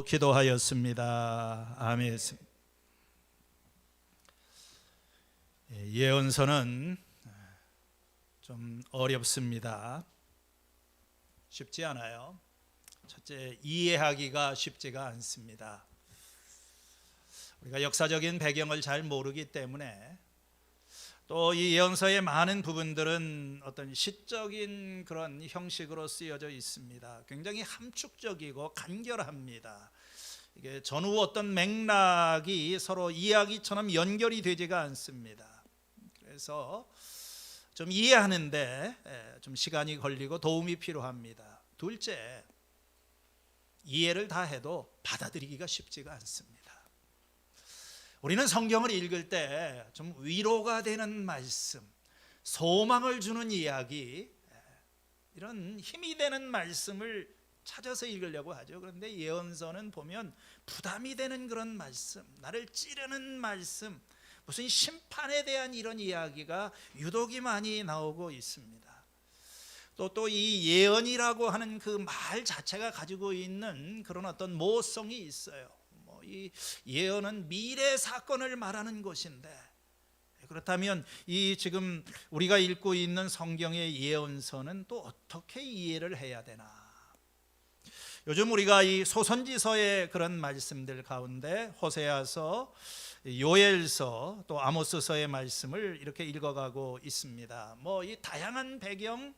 기도하였습니다. 아멘. 예언서는 좀 어렵습니다. 쉽지 않아요. 첫째, 이해하기가 쉽지가 않습니다. 우리가 역사적인 배경을 잘 모르기 때문에 또 이 예언서의 많은 부분들은 어떤 시적인 그런 형식으로 쓰여져 있습니다. 굉장히 함축적이고 간결합니다. 이게 전후 어떤 맥락이 서로 이야기처럼 연결이 되지가 않습니다. 그래서 좀 이해하는데 좀 시간이 걸리고 도움이 필요합니다. 둘째, 이해를 다 해도 받아들이기가 쉽지가 않습니다. 우리는 성경을 읽을 때 좀 위로가 되는 말씀, 소망을 주는 이야기, 이런 힘이 되는 말씀을 찾아서 읽으려고 하죠. 그런데 예언서는 보면 부담이 되는 그런 말씀, 나를 찌르는 말씀, 무슨 심판에 대한 이런 이야기가 유독이 많이 나오고 있습니다. 또 이 예언이라고 하는 그 말 자체가 가지고 있는 그런 어떤 모성이 있어요. 이 예언은 미래 사건을 말하는 것인데, 그렇다면 이 지금 우리가 읽고 있는 성경의 예언서는 또 어떻게 이해를 해야 되나? 요즘 우리가 이 소선지서의 그런 말씀들 가운데 호세아서, 요엘서, 또 아모스서의 말씀을 이렇게 읽어가고 있습니다. 이 다양한 배경,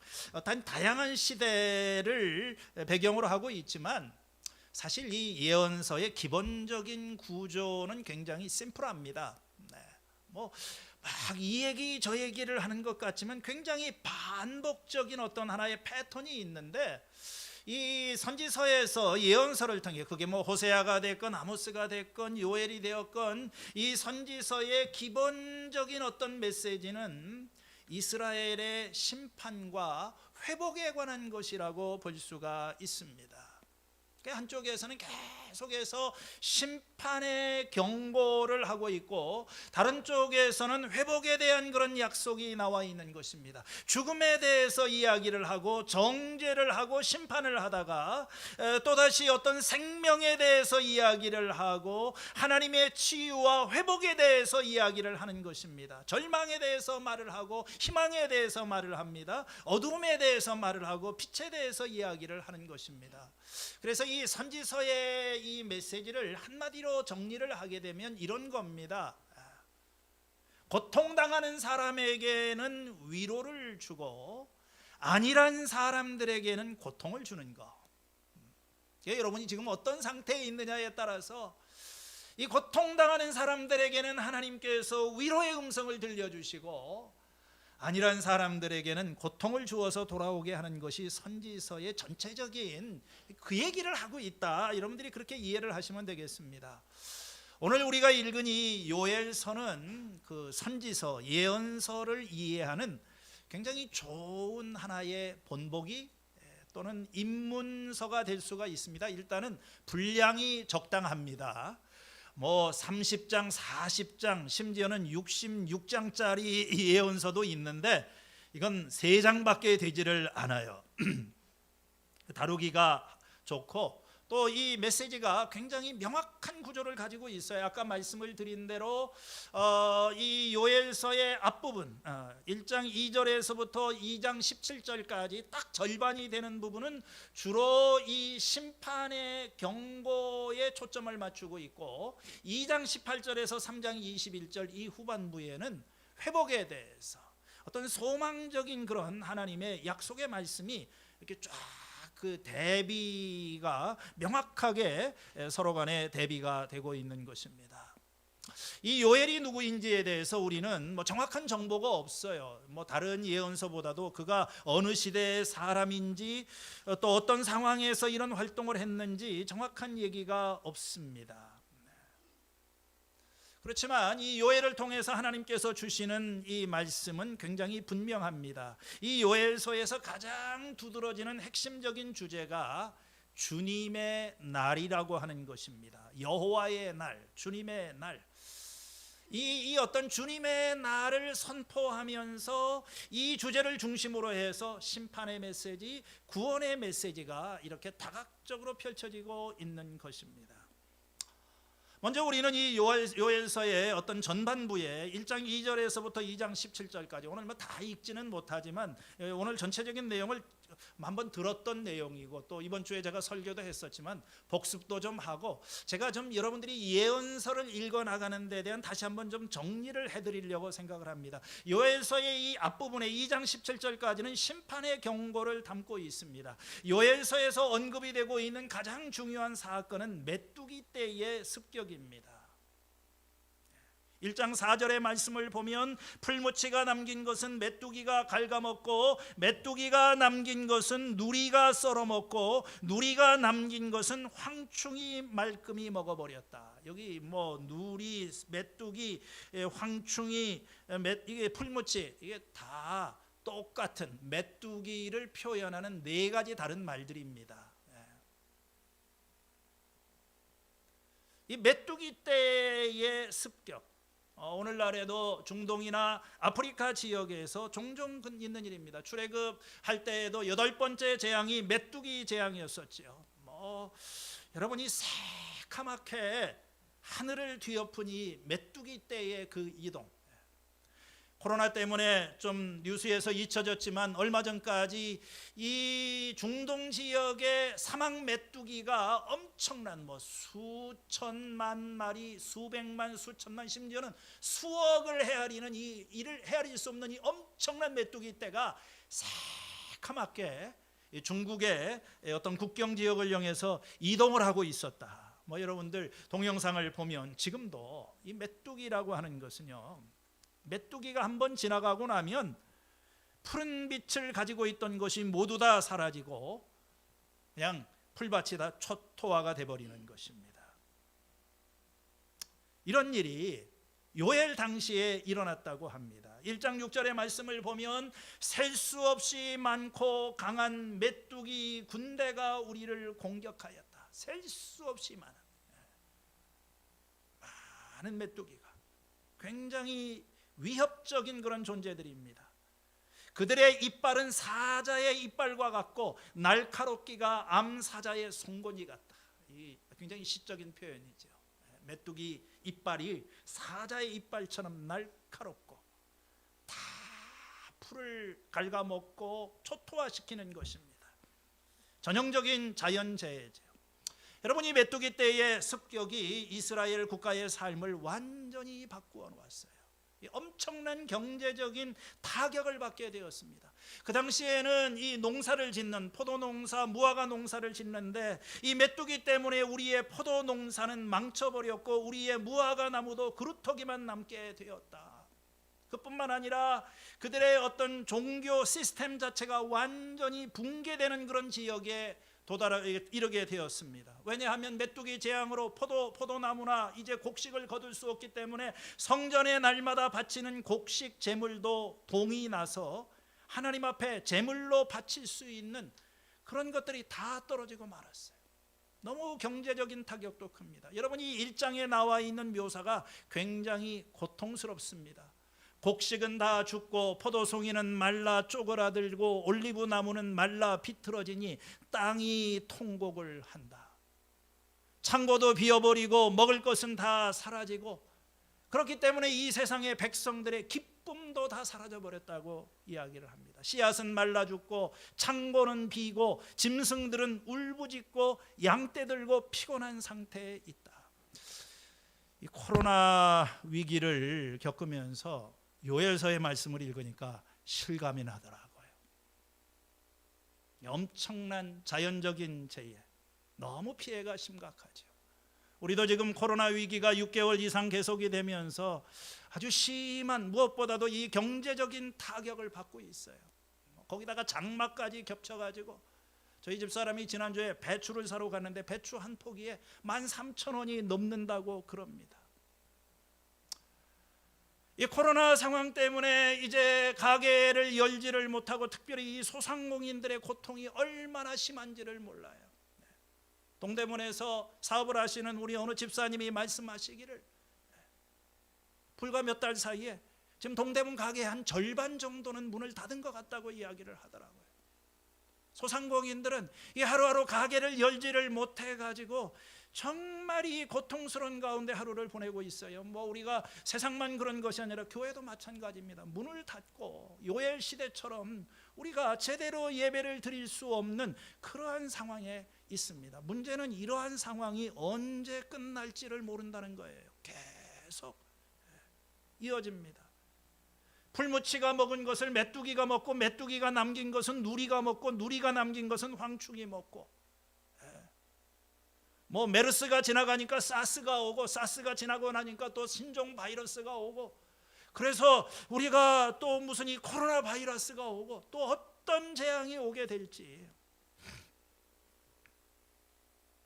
다양한 시대를 배경으로 하고 있지만 사실 이 예언서의 기본적인 구조는 굉장히 심플합니다. 막 이 얘기 저 얘기를 하는 것 같지만 굉장히 반복적인 어떤 하나의 패턴이 있는데, 이 선지서에서 예언서를 통해 그게 호세아가 됐건 아모스가 됐건 요엘이 되었건 이 선지서의 기본적인 어떤 메시지는 이스라엘의 심판과 회복에 관한 것이라고 볼 수가 있습니다. 한쪽에서는 계속해서 심판의 경고를 하고 있고, 다른 쪽에서는 회복에 대한 그런 약속이 나와 있는 것입니다. 죽음에 대해서 이야기를 하고 정죄를 하고 심판을 하다가 또다시 어떤 생명에 대해서 이야기를 하고 하나님의 치유와 회복에 대해서 이야기를 하는 것입니다. 절망에 대해서 말을 하고 희망에 대해서 말을 합니다. 어둠에 대해서 말을 하고 빛에 대해서 이야기를 하는 것입니다. 그래서 이 선지서의 이 메시지를 한마디로 정리를 하게 되면 이런 겁니다. 고통당하는 사람에게는 위로를 주고 안일한 사람들에게는 고통을 주는 것. 여러분이 지금 어떤 상태에 있느냐에 따라서 이 고통당하는 사람들에게는 하나님께서 위로의 음성을 들려주시고, 안일한 사람들에게는 고통을 주어서 돌아오게 하는 것이 선지서의 전체적인 그 얘기를 하고 있다. 여러분들이 그렇게 이해를 하시면 되겠습니다. 오늘 우리가 읽은 이 요엘서는 그 선지서, 예언서를 이해하는 굉장히 좋은 하나의 본보기 또는 입문서가 될 수가 있습니다. 일단은 분량이 적당합니다. 30장, 40장, 심지어는 66장짜리 예언서도 있는데 이건 3장밖에 되지를 않아요. 다루기가 좋고 또 이 메시지가 굉장히 명확한 구조를 가지고 있어요. 아까 말씀을 드린 대로 이 요엘서의 앞부분 1장 2절에서부터 2장 17절까지 딱 절반이 되는 부분은 주로 이 심판의 경고에 초점을 맞추고 있고, 2장 18절에서 3장 21절 이 후반부에는 회복에 대해서 어떤 소망적인 그런 하나님의 약속의 말씀이 이렇게 쫙 그 대비가 명확하게 서로 간에 대비가 되고 있는 것입니다. 이 요엘이 누구인지에 대해서 우리는 정확한 정보가 없어요. 다른 예언서보다도 그가 어느 시대의 사람인지 또 어떤 상황에서 이런 활동을 했는지 정확한 얘기가 없습니다. 그렇지만 이 요엘을 통해서 하나님께서 주시는 이 말씀은 굉장히 분명합니다. 이 요엘서에서 가장 두드러지는 핵심적인 주제가 주님의 날이라고 하는 것입니다. 여호와의 날, 주님의 날. 이 어떤 주님의 날을 선포하면서 이 주제를 중심으로 해서 심판의 메시지, 구원의 메시지가 이렇게 다각적으로 펼쳐지고 있는 것입니다. 먼저 우리는 이 요엘서의 어떤 전반부에 1장 2절에서부터 2장 17절까지 오늘 뭐 다 읽지는 못하지만 오늘 전체적인 내용을 한번 들었던 내용이고 또 이번 주에 제가 설교도 했었지만 복습도 좀 하고 제가 좀 여러분들이 예언서를 읽어 나가는 데 대한 다시 한번 좀 정리를 해드리려고 생각을 합니다. 요엘서의 이 앞부분에 2장 17절까지는 심판의 경고를 담고 있습니다. 요엘서에서 언급이 되고 있는 가장 중요한 사건은 메뚜기 떼의 습격입니다. 1장 4절의 말씀을 보면 풀무치가 남긴 것은 메뚜기가 갉아먹고 메뚜기가 남긴 것은 누리가 썰어먹고 누리가 남긴 것은 황충이 말끔히 먹어버렸다. 여기 뭐 누리, 메뚜기, 황충이, 이게 풀무치, 이게 다 똑같은 메뚜기를 표현하는 네 가지 다른 말들입니다. 이 메뚜기 떼의 습격, 오늘날에도 중동이나 아프리카 지역에서 종종 있는 일입니다. 출애굽할 때에도 8번째 재앙이 메뚜기 재앙이었었죠. 여러분이 새카맣게 하늘을 뒤엎은 이 메뚜기 떼의 그 이동, 코로나 때문에 좀 뉴스에서 잊혀졌지만 얼마 전까지 이 중동 지역의 사막 메뚜기가 엄청난 수천만 마리, 수백만, 수천만, 심지어는 수억을 헤아리는 이를 헤아릴 수 없는 이 엄청난 메뚜기 떼가 새카맣게 중국의 어떤 국경 지역을 향해서 이동을 하고 있었다. 여러분들 동영상을 보면 지금도 이 메뚜기라고 하는 것은요, 메뚜기가 한번 지나가고 나면 푸른 빛을 가지고 있던 것이 모두 다 사라지고 그냥 풀밭이 다 초토화가 되어버리는 것입니다. 이런 일이 요엘 당시에 일어났다고 합니다. 1장 6절의 말씀을 보면 셀 수 없이 많고 강한 메뚜기 군대가 우리를 공격하였다. 셀 수 없이 많은 메뚜기가 굉장히 위협적인 그런 존재들입니다. 그들의 이빨은 사자의 이빨과 같고 날카롭기가 암사자의 송곳니 같다. 굉장히 시적인 표현이죠. 메뚜기 이빨이 사자의 이빨처럼 날카롭고 다 풀을 갉아먹고 초토화시키는 것입니다. 전형적인 자연재해죠. 여러분, 이 메뚜기 떼의 습격이 이스라엘 국가의 삶을 완전히 바꾸어 놓았어요. 엄청난 경제적인 타격을 받게 되었습니다. 그 당시에는 이 농사를 짓는 포도농사, 무화과 농사를 짓는데 이 메뚜기 때문에 우리의 포도농사는 망쳐버렸고 우리의 무화과 나무도 그루터기만 남게 되었다. 그뿐만 아니라 그들의 어떤 종교 시스템 자체가 완전히 붕괴되는 그런 지역에 이르게 되었습니다. 왜냐하면 메뚜기 재앙으로 포도나무나 이제 곡식을 거둘 수 없기 때문에 성전에 날마다 바치는 곡식 제물도 동이 나서 하나님 앞에 제물로 바칠 수 있는 그런 것들이 다 떨어지고 말았어요. 너무 경제적인 타격도 큽니다. 여러분이 1장에 나와 있는 묘사가 굉장히 고통스럽습니다. 곡식은 다 죽고 포도송이는 말라 쪼그라들고 올리브 나무는 말라 비틀어지니 땅이 통곡을 한다. 창고도 비어버리고 먹을 것은 다 사라지고 그렇기 때문에 이 세상의 백성들의 기쁨도 다 사라져버렸다고 이야기를 합니다. 씨앗은 말라 죽고 창고는 비고 짐승들은 울부짖고 양떼 들고 피곤한 상태에 있다. 이 코로나 위기를 겪으면서 요엘서의 말씀을 읽으니까 실감이 나더라고요. 엄청난 자연적인 재해, 너무 피해가 심각하죠. 우리도 지금 코로나 위기가 6개월 이상 계속이 되면서 아주 심한, 무엇보다도 이 경제적인 타격을 받고 있어요. 거기다가 장마까지 겹쳐가지고 저희 집사람이 지난주에 배추를 사러 갔는데 배추 한 포기에 13,000원이 넘는다고 그럽니다. 이 코로나 상황 때문에 이제 가게를 열지를 못하고 특별히 이 소상공인들의 고통이 얼마나 심한지를 몰라요. 동대문에서 사업을 하시는 우리 어느 집사님이 말씀하시기를 불과 몇 달 사이에 지금 동대문 가게 한 절반 정도는 문을 닫은 것 같다고 이야기를 하더라고요. 소상공인들은 이 하루하루 가게를 열지를 못해 가지고 정말 이 고통스러운 가운데 하루를 보내고 있어요. 뭐 우리가 세상만 그런 것이 아니라 교회도 마찬가지입니다. 문을 닫고 요엘 시대처럼 우리가 제대로 예배를 드릴 수 없는 그러한 상황에 있습니다. 문제는 이러한 상황이 언제 끝날지를 모른다는 거예요. 계속 이어집니다. 풀무치가 먹은 것을 메뚜기가 먹고, 메뚜기가 남긴 것은 누리가 먹고, 누리가 남긴 것은 황충이 먹고, 뭐 메르스가 지나가니까 사스가 오고, 사스가 지나고 나니까 또 신종 바이러스가 오고, 그래서 우리가 또 무슨 이 코로나 바이러스가 오고, 또 어떤 재앙이 오게 될지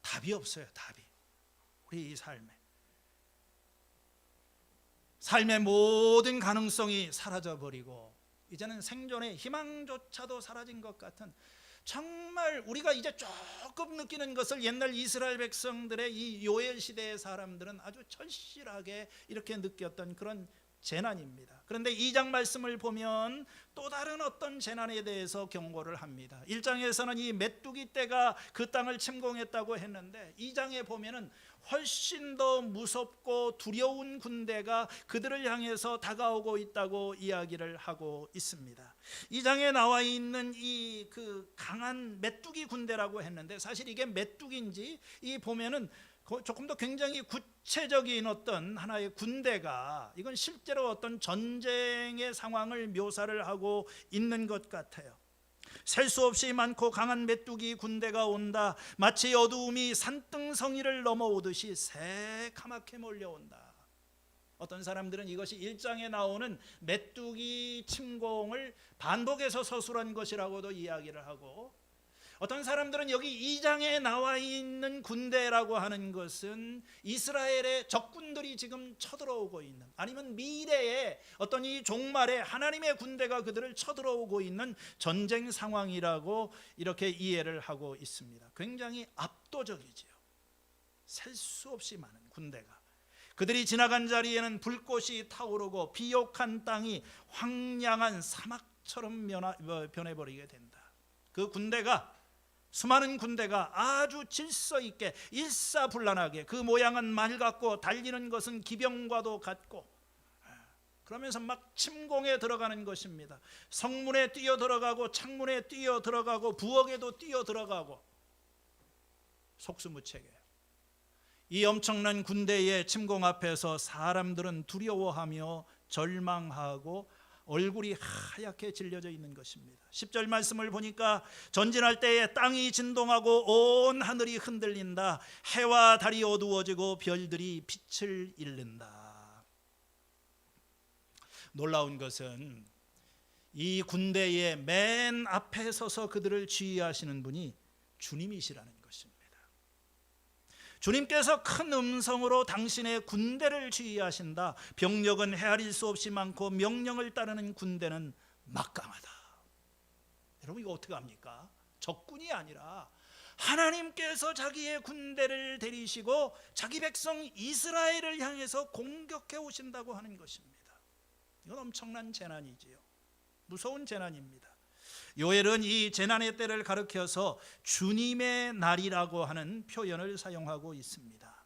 답이 없어요. 답이. 우리 이 삶의 모든 가능성이 사라져버리고 이제는 생존의 희망조차도 사라진 것 같은, 정말 우리가 이제 조금 느끼는 것을 옛날 이스라엘 백성들의 이 요엘 시대의 사람들은 아주 절실하게 이렇게 느꼈던 그런 재난입니다. 그런데 2장 말씀을 보면 또 다른 어떤 재난에 대해서 경고를 합니다. 1장에서는 이 메뚜기 떼가 그 땅을 침공했다고 했는데 2장에 보면은 훨씬 더 무섭고 두려운 군대가 그들을 향해서 다가오고 있다고 이야기를 하고 있습니다. 2장에 나와 있는 이 그 강한 메뚜기 군대라고 했는데 사실 이게 메뚜기인지 이 보면은 조금 더 굉장히 구체적인 어떤 하나의 군대가, 이건 실제로 어떤 전쟁의 상황을 묘사를 하고 있는 것 같아요. 셀 수 없이 많고 강한 메뚜기 군대가 온다. 마치 어두움이 산등성이를 넘어오듯이 새카맣게 몰려온다. 어떤 사람들은 이것이 1장에 나오는 메뚜기 침공을 반복해서 서술한 것이라고도 이야기를 하고, 어떤 사람들은 여기 2장에 나와 있는 군대라고 하는 것은 이스라엘의 적군들이 지금 쳐들어오고 있는, 아니면 미래의 어떤 이 종말에 하나님의 군대가 그들을 쳐들어오고 있는 전쟁 상황이라고 이렇게 이해를 하고 있습니다. 굉장히 압도적이지요. 셀 수 없이 많은 군대가, 그들이 지나간 자리에는 불꽃이 타오르고 비옥한 땅이 황량한 사막처럼 변해버리게 된다. 그 군대가, 수많은 군대가 아주 질서 있게 일사불란하게, 그 모양은 말 같고 달리는 것은 기병과도 같고, 그러면서 막 침공에 들어가는 것입니다. 성문에 뛰어 들어가고 창문에 뛰어 들어가고 부엌에도 뛰어 들어가고, 속수무책에 이 엄청난 군대의 침공 앞에서 사람들은 두려워하며 절망하고 얼굴이 하얗게 질려져 있는 것입니다. 10절 말씀을 보니까 전진할 때에 땅이 진동하고 온 하늘이 흔들린다. 해와 달이 어두워지고 별들이 빛을 잃는다. 놀라운 것은 이 군대의 맨 앞에 서서 그들을 지휘하시는 분이 주님이시라는 것입니다. 주님께서 큰 음성으로 당신의 군대를 지휘하신다. 병력은 헤아릴 수 없이 많고 명령을 따르는 군대는 막강하다. 여러분, 이거 어떻게 합니까? 적군이 아니라 하나님께서 자기의 군대를 데리시고 자기 백성 이스라엘을 향해서 공격해 오신다고 하는 것입니다. 이건 엄청난 재난이지요. 무서운 재난입니다. 요엘은 이 재난의 때를 가리켜서 주님의 날이라고 하는 표현을 사용하고 있습니다.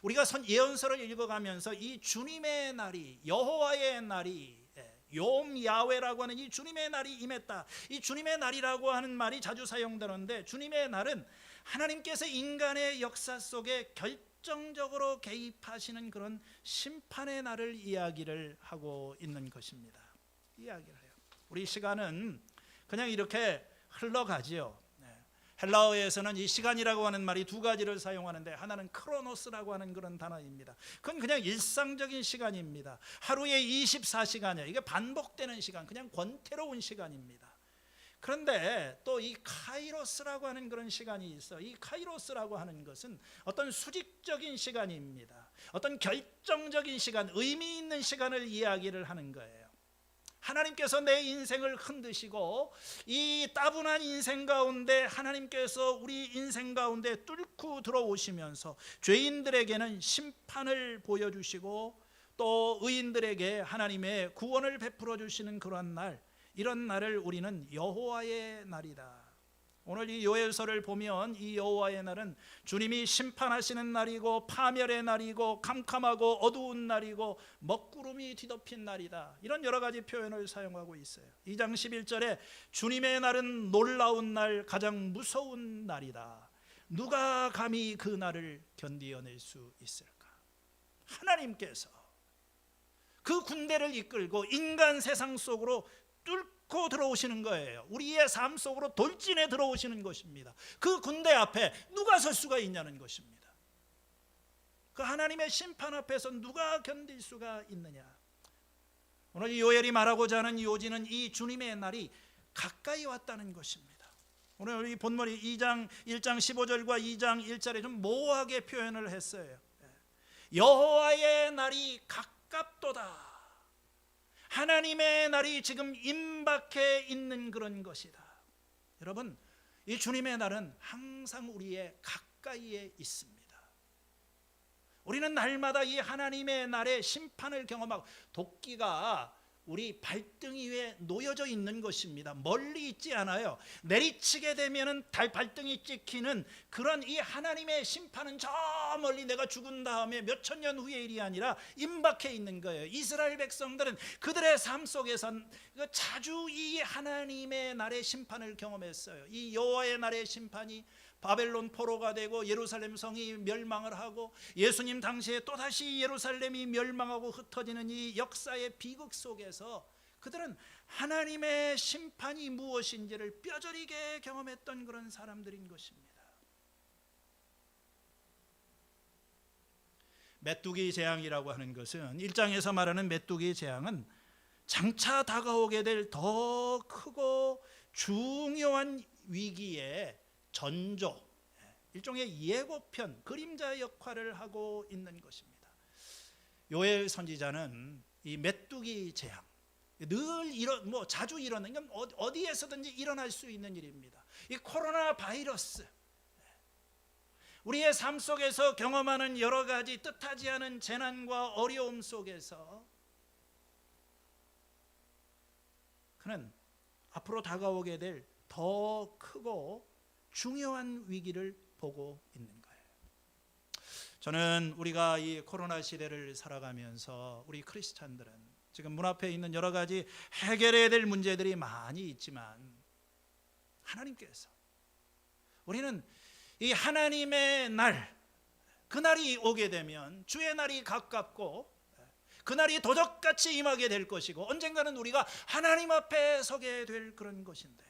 우리가 예언서를 읽어가면서 이 주님의 날이, 여호와의 날이, 욤 야훼라고 하는 이 주님의 날이 임했다, 이 주님의 날이라고 하는 말이 자주 사용되는데, 주님의 날은 하나님께서 인간의 역사 속에 결정적으로 개입하시는 그런 심판의 날을 이야기를 하고 있는 것입니다. 이야기를 해요. 우리 시간은 그냥 이렇게 흘러가지요. 헬라어에서는 이 시간이라고 하는 말이 두 가지를 사용하는데, 하나는 크로노스라고 하는 그런 단어입니다. 그건 그냥 일상적인 시간입니다. 하루에 24시간이에요. 이게 반복되는 시간, 그냥 권태로운 시간입니다. 그런데 또 이 카이로스라고 하는 그런 시간이 있어. 이 카이로스라고 하는 것은 어떤 수직적인 시간입니다. 어떤 결정적인 시간, 의미 있는 시간을 이야기를 하는 거예요. 하나님께서 내 인생을 흔드시고 이 따분한 인생 가운데 하나님께서 우리 인생 가운데 뚫고 들어오시면서 죄인들에게는 심판을 보여주시고, 또 의인들에게 하나님의 구원을 베풀어 주시는 그러한 날, 이런 날을 우리는 여호와의 날이다. 오늘 이 요엘서를 보면 이 여호와의 날은 주님이 심판하시는 날이고 파멸의 날이고 캄캄하고 어두운 날이고 먹구름이 뒤덮인 날이다, 이런 여러 가지 표현을 사용하고 있어요. 2장 11절에 주님의 날은 놀라운 날, 가장 무서운 날이다. 누가 감히 그 날을 견디어낼 수 있을까? 하나님께서 그 군대를 이끌고 인간 세상 속으로 뚫고 들어오시는 거예요. 우리의 삶 속으로 돌진해 들어오시는 것입니다. 그 군대 앞에 누가 설 수가 있냐는 것입니다. 그 하나님의 심판 앞에서 누가 견딜 수가 있느냐. 오늘 요엘이 말하고자 하는 요지는 이 주님의 날이 가까이 왔다는 것입니다. 오늘 이 본문이 1장 15절과 2장 1절에 좀 모호하게 표현을 했어요. 여호와의 날이 가깝도다. 하나님의 날이 지금 임박해 있는 그런 것이다. 여러분, 이 주님의 날은 항상 우리의 가까이에 있습니다. 우리는 날마다 이 하나님의 날의 심판을 경험하고, 도끼가 우리 발등이 위에 놓여져 있는 것입니다. 멀리 있지 않아요. 내리치게 되면은 발등이 찍히는 그런 이 하나님의 심판은 저 멀리 내가 죽은 다음에 몇천 년 후의 일이 아니라 임박해 있는 거예요. 이스라엘 백성들은 그들의 삶 속에선 자주 이 하나님의 날의 심판을 경험했어요. 이 여호와의 날의 심판이 바벨론 포로가 되고 예루살렘 성이 멸망을 하고 예수님 당시에 또다시 예루살렘이 멸망하고 흩어지는 이 역사의 비극 속에서 그들은 하나님의 심판이 무엇인지를 뼈저리게 경험했던 그런 사람들인 것입니다. 메뚜기 재앙이라고 하는 것은, 1장에서 말하는 메뚜기 재앙은 장차 다가오게 될 더 크고 중요한 위기에 전조, 일종의 예고편, 그림자 역할을 하고 있는 것입니다. 요엘 선지자는 이 메뚜기 재앙, 늘 자주 일어나는, 건 어디에서든지 일어날 수 있는 일입니다. 이 코로나 바이러스, 우리의 삶 속에서 경험하는 여러 가지 뜻하지 않은 재난과 어려움 속에서 그는 앞으로 다가오게 될 더 크고 중요한 위기를 보고 있는 거예요. 저는 우리가 이 코로나 시대를 살아가면서 우리 크리스찬들은 지금 문 앞에 있는 여러 가지 해결해야 될 문제들이 많이 있지만, 하나님께서, 우리는 이 하나님의 날, 그날이 오게 되면 주의 날이 가깝고 그날이 도적같이 임하게 될 것이고 언젠가는 우리가 하나님 앞에 서게 될 그런 것인데,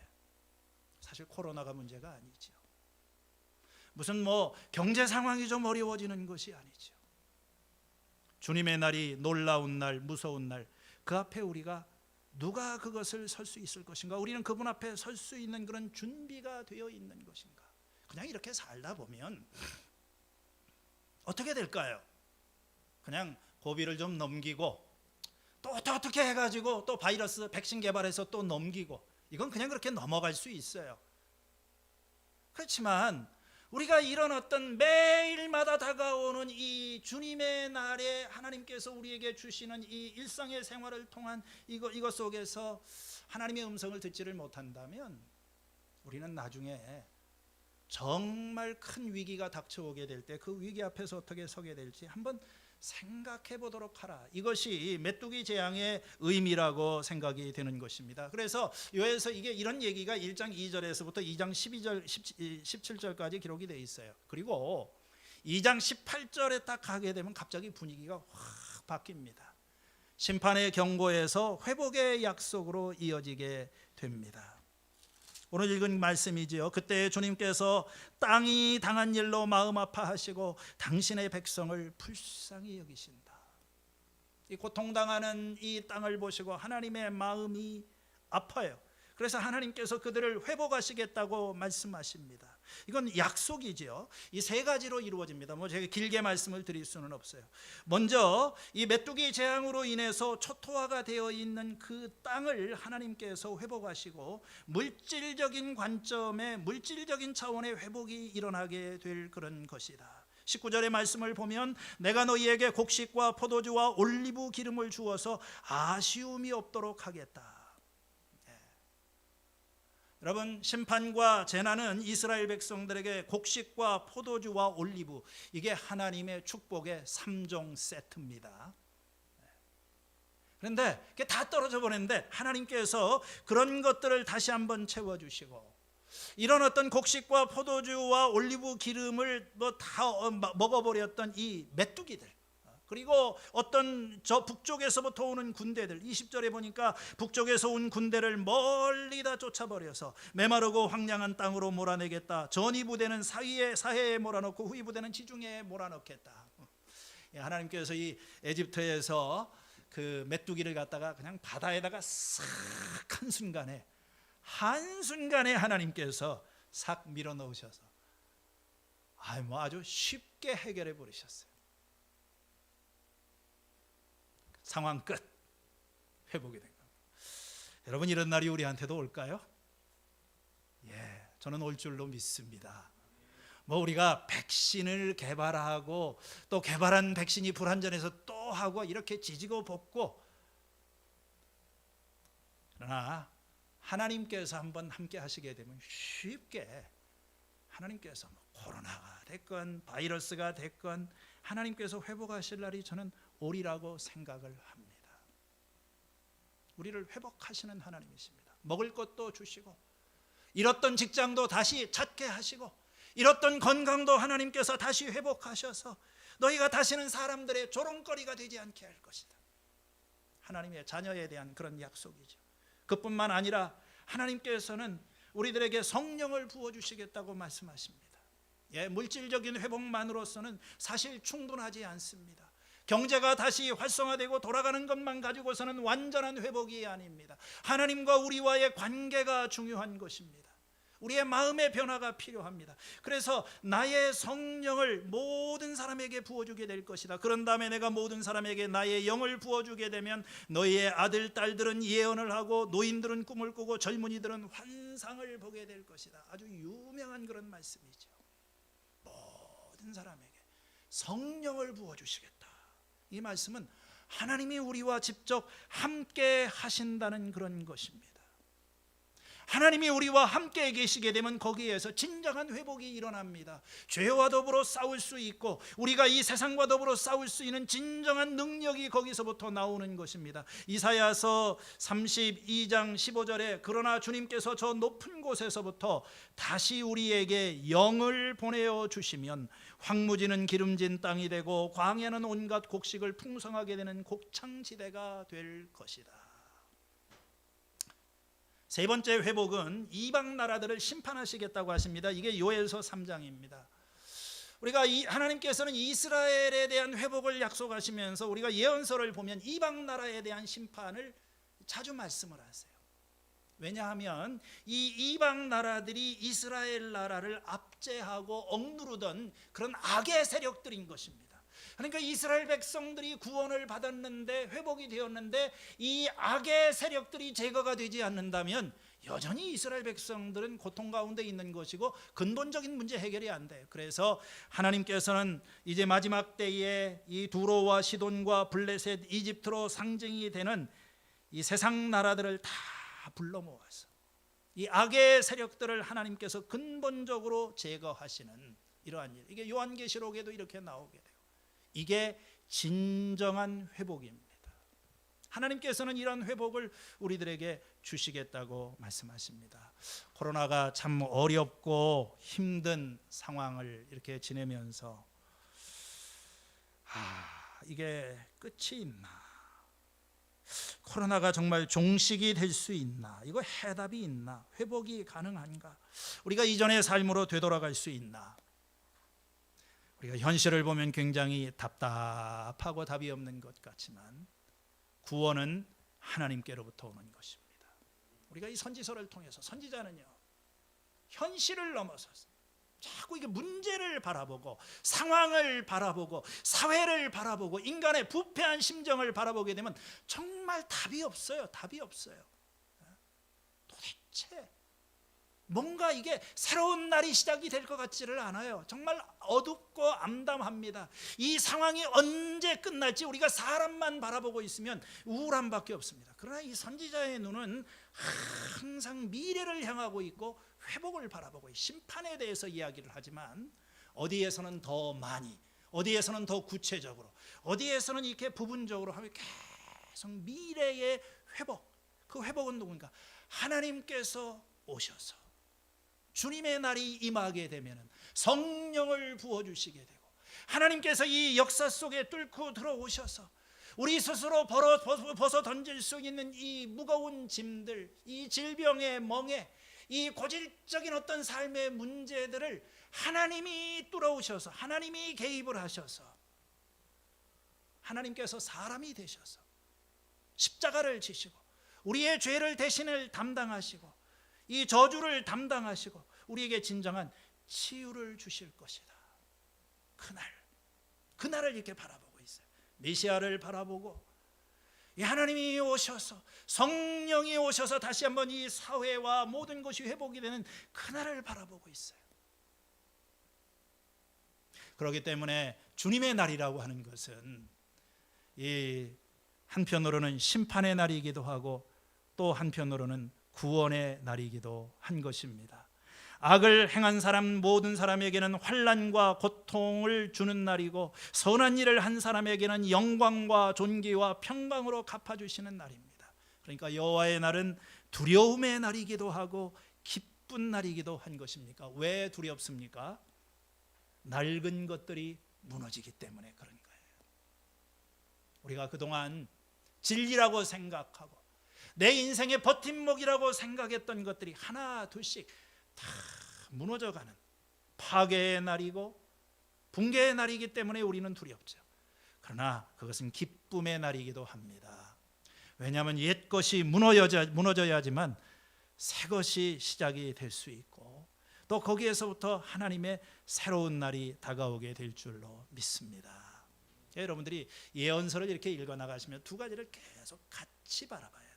사실 코로나가 문제가 아니죠. 무슨 경제 상황이 좀 어려워지는 것이 아니죠. 주님의 날이 놀라운 날, 무서운 날, 그 앞에 우리가 누가 그것을 설 수 있을 것인가? 우리는 그분 앞에 설 수 있는 그런 준비가 되어 있는 것인가? 그냥 이렇게 살다 보면 어떻게 될까요? 그냥 고비를 좀 넘기고 또 어떻게 해가지고 또 바이러스 백신 개발해서 또 넘기고, 이건 그냥 그렇게 넘어갈 수 있어요. 그렇지만 우리가 이런 어떤 매일마다 다가오는 이 주님의 날에 하나님께서 우리에게 주시는 이 일상의 생활을 통한 이것 속에서 하나님의 음성을 듣지를 못한다면 우리는 나중에 정말 큰 위기가 닥쳐오게 될 때 그 위기 앞에서 어떻게 서게 될지 한번 생각해 보도록 하라. 이것이 메뚜기 재앙의 의미라고 생각이 되는 것입니다. 그래서 요에서 이런 얘기가 1장 2절에서부터 2장 12절 17절까지 기록이 되어 있어요. 그리고 2장 18절에 딱 가게 되면 갑자기 분위기가 확 바뀝니다. 심판의 경고에서 회복의 약속으로 이어지게 됩니다. 오늘 읽은 말씀이지요. 그때 주님께서 땅이 당한 일로 마음 아파하시고 당신의 백성을 불쌍히 여기신다. 이 고통당하는 이 땅을 보시고 하나님의 마음이 아파요. 그래서 하나님께서 그들을 회복하시겠다고 말씀하십니다. 이건 약속이지요. 이 세 가지로 이루어집니다. 제가 길게 말씀을 드릴 수는 없어요. 먼저 이 메뚜기 재앙으로 인해서 초토화가 되어 있는 그 땅을 하나님께서 회복하시고 물질적인 관점의 물질적인 차원의 회복이 일어나게 될 그런 것이다. 19절의 말씀을 보면 내가 너희에게 곡식과 포도주와 올리브 기름을 주어서 아쉬움이 없도록 하겠다. 여러분, 심판과 재난은 이스라엘 백성들에게 곡식과 포도주와 올리브, 이게 하나님의 축복의 3종 세트입니다. 그런데 그게 다 떨어져 버렸는데 하나님께서 그런 것들을 다시 한번 채워주시고, 이런 어떤 곡식과 포도주와 올리브 기름을 다 먹어버렸던 이 메뚜기들, 그리고 어떤 저 북쪽에서부터 오는 군대들, 20절에 보니까 북쪽에서 온 군대를 멀리 다 쫓아버려서 메마르고 황량한 땅으로 몰아내겠다. 전이 부대는 사해에 몰아넣고 후이 부대는 지중해에 몰아넣겠다. 하나님께서 이 에집트에서 그 메뚜기를 갖다가 그냥 바다에다가 싹 한순간에 하나님께서 싹 밀어 넣으셔서 아주 쉽게 해결해 버리셨어요. 상황 끝. 회복이 된 겁니다. 여러분, 이런 날이 우리한테도 올까요? 저는 올 줄로 믿습니다. 우리가 백신을 개발하고 또 개발한 백신이 불완전해서 또 하고 이렇게 지지고 볶고, 그러나 하나님께서 한번 함께 하시게 되면 쉽게 하나님께서 코로나가 됐건 바이러스가 됐건 하나님께서 회복하실 날이 저는 오리라고 생각을 합니다. 우리를 회복하시는 하나님이십니다. 먹을 것도 주시고, 잃었던 직장도 다시 찾게 하시고, 잃었던 건강도 하나님께서 다시 회복하셔서 너희가 다시는 사람들의 조롱거리가 되지 않게 할 것이다. 하나님의 자녀에 대한 그런 약속이죠. 그뿐만 아니라 하나님께서는 우리들에게 성령을 부어주시겠다고 말씀하십니다. 물질적인 회복만으로서는 사실 충분하지 않습니다. 경제가 다시 활성화되고 돌아가는 것만 가지고서는 완전한 회복이 아닙니다. 하나님과 우리와의 관계가 중요한 것입니다. 우리의 마음의 변화가 필요합니다. 그래서 나의 성령을 모든 사람에게 부어주게 될 것이다. 그런 다음에 내가 모든 사람에게 나의 영을 부어주게 되면 너희의 아들, 딸들은 예언을 하고 노인들은 꿈을 꾸고 젊은이들은 환상을 보게 될 것이다. 아주 유명한 그런 말씀이죠. 모든 사람에게 성령을 부어주시겠다. 이 말씀은 하나님이 우리와 직접 함께 하신다는 그런 것입니다. 하나님이 우리와 함께 계시게 되면 거기에서 진정한 회복이 일어납니다. 죄와 더불어 싸울 수 있고 우리가 이 세상과 더불어 싸울 수 있는 진정한 능력이 거기서부터 나오는 것입니다. 이사야서 32장 15절에 그러나 주님께서 저 높은 곳에서부터 다시 우리에게 영을 보내어 주시면 황무지는 기름진 땅이 되고 광야는 온갖 곡식을 풍성하게 되는 곡창지대가 될 것이다. 세 번째 회복은 이방 나라들을 심판하시겠다고 하십니다. 이게 요엘서 3장입니다. 우리가 하나님께서는 이스라엘에 대한 회복을 약속하시면서 우리가 예언서를 보면 이방 나라에 대한 심판을 자주 말씀을 하세요. 왜냐하면 이 이방 나라들이 이스라엘 나라를 압제하고 억누르던 그런 악의 세력들인 것입니다. 그러니까 이스라엘 백성들이 구원을 받았는데 회복이 되었는데 이 악의 세력들이 제거가 되지 않는다면 여전히 이스라엘 백성들은 고통 가운데 있는 것이고 근본적인 문제 해결이 안 돼요. 그래서 하나님께서는 이제 마지막 때에 이 두로와 시돈과 블레셋, 이집트로 상징이 되는 이 세상 나라들을 다 불러 모아서 이 악의 세력들을 하나님께서 근본적으로 제거하시는 이러한 일, 이게 요한계시록에도 이렇게 나오게 돼요. 이게 진정한 회복입니다. 하나님께서는 이런 회복을 우리들에게 주시겠다고 말씀하십니다. 코로나가 참 어렵고 힘든 상황을 이렇게 지내면서 이게 끝이 있나? 코로나가 정말 종식이 될 수 있나? 이거 해답이 있나? 회복이 가능한가? 우리가 이전의 삶으로 되돌아갈 수 있나? 우리가 현실을 보면 굉장히 답답하고 답이 없는 것 같지만 구원은 하나님께로부터 오는 것입니다. 우리가 이 선지서를 통해서 선지자는요, 현실을 넘어서서 자꾸 이게 문제를 바라보고 상황을 바라보고 사회를 바라보고 인간의 부패한 심정을 바라보게 되면 정말 답이 없어요. 답이 없어요. 도대체 뭔가 이게 새로운 날이 시작이 될 것 같지를 않아요. 정말 어둡고 암담합니다. 이 상황이 언제 끝날지 우리가 사람만 바라보고 있으면 우울함밖에 없습니다. 그러나 이 선지자의 눈은 항상 미래를 향하고 있고 회복을 바라보고 심판에 대해서 이야기를 하지만 어디에서는 더 많이, 어디에서는 더 구체적으로, 어디에서는 이렇게 부분적으로 하면 계속 미래의 회복. 그 회복은 누군가? 하나님께서 오셔서 주님의 날이 임하게 되면 성령을 부어주시게 되고 하나님께서 이 역사 속에 뚫고 들어오셔서 우리 스스로 벗어 던질 수 있는 이 무거운 짐들, 이 질병의 멍에, 이 고질적인 어떤 삶의 문제들을 하나님이 뚫어오셔서 하나님이 개입을 하셔서 하나님께서 사람이 되셔서 십자가를 지시고 우리의 죄를 대신을 담당하시고 이 저주를 담당하시고 우리에게 진정한 치유를 주실 것이다. 그날을 이렇게 바라보고 있어요. 메시아를 바라보고 이 하나님이 오셔서 성령이 오셔서 다시 한번 이 사회와 모든 것이 회복이 되는 그날을 바라보고 있어요. 그렇기 때문에 주님의 날이라고 하는 것은 이 한편으로는 심판의 날이기도 하고 또 한편으로는 구원의 날이기도 한 것입니다. 악을 행한 사람 모든 사람에게는 환난과 고통을 주는 날이고 선한 일을 한 사람에게는 영광과 존귀와 평강으로 갚아주시는 날입니다. 그러니까 여호와의 날은 두려움의 날이기도 하고 기쁜 날이기도 한 것입니까? 왜 두렵습니까? 낡은 것들이 무너지기 때문에 그런 거예요. 우리가 그동안 진리라고 생각하고 내 인생의 버팀목이라고 생각했던 것들이 하나 둘씩 다 무너져가는 파괴의 날이고 붕괴의 날이기 때문에 우리는 두렵죠. 그러나 그것은 기쁨의 날이기도 합니다. 왜냐하면 옛 것이 무너져야 하지만 새 것이 시작이 될 수 있고 또 거기에서부터 하나님의 새로운 날이 다가오게 될 줄로 믿습니다. 여러분들이 예언서를 이렇게 읽어나가시면 두 가지를 계속 같이 바라봐야 돼요.